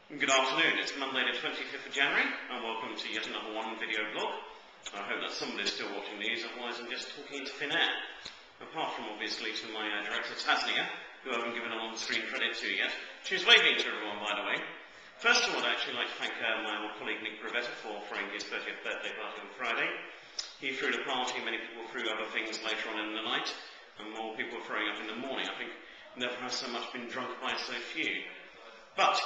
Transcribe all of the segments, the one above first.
Good afternoon, it's Monday the 25th of January and welcome to yet another one video blog. I hope that somebody's still watching these, otherwise I'm just talking into thin air. Apart from obviously to my director Tasnia, who I haven't given an on-screen credit to yet. She's waving to everyone, by the way. First of all, I'd actually like to thank my old colleague Nick Brevetta for throwing his 30th birthday party on Friday. He threw the party, many people threw other things later on in the night, and more people were throwing up in the morning. I think never has so much been drunk by so few. But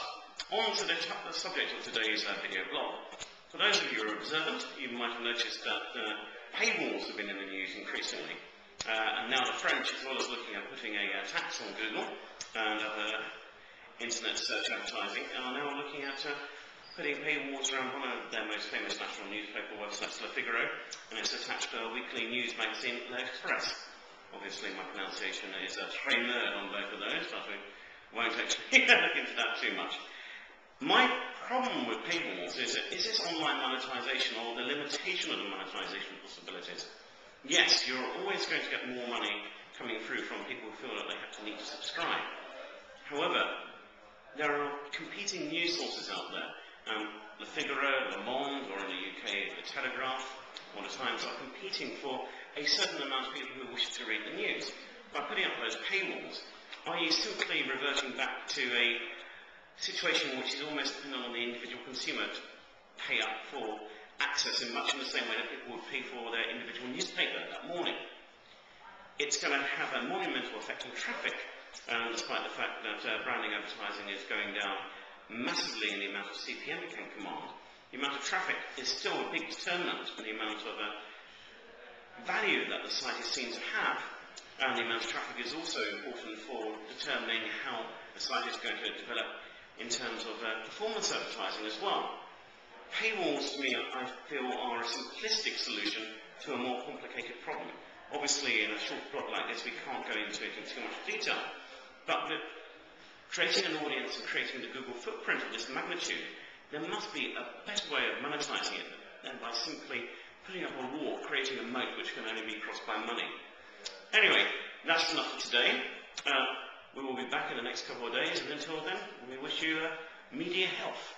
on to the subject of today's video blog. For those of you who are observant, you might have noticed that paywalls have been in the news increasingly. And now the French, as well as looking at putting a tax on Google and other internet search advertising, are now looking at putting paywalls around one of their most famous national newspaper websites, Le Figaro, and it's attached to a weekly news magazine, L'Express. Obviously my pronunciation is a très nerd on both of those, but we won't actually look into that too much. My problem with paywalls is this online monetization or the limitation of the monetization possibilities? Yes, you're always going to get more money coming through from people who feel that they have to need to subscribe. However, there are competing news sources out there. Le Figaro, Le Monde, or in the UK, The Telegraph, or The Times are competing for a certain amount of people who wish to read the news. By putting up those paywalls, are you simply reverting back to a situation which is almost dependent on the individual consumer to pay up for access in much in the same way that people would pay for their individual newspaper that morning? It's going to have a monumental effect on traffic, despite the fact that branding advertising is going down massively in the amount of CPM it can command. The amount of traffic is still a big determinant in the amount of value that the site is seen to have, and the amount of traffic is also important for determining how the site is going to develop in terms of performance advertising as well. Paywalls, to me, I feel are a simplistic solution to a more complicated problem. Obviously, in a short blog like this, we can't go into it in too much detail, but creating an audience and creating the Google footprint of this magnitude, there must be a better way of monetizing it than by simply putting up a wall, creating a moat which can only be crossed by money. Anyway, that's enough for today. We will be back in the next couple of days, and until then, we wish you media health.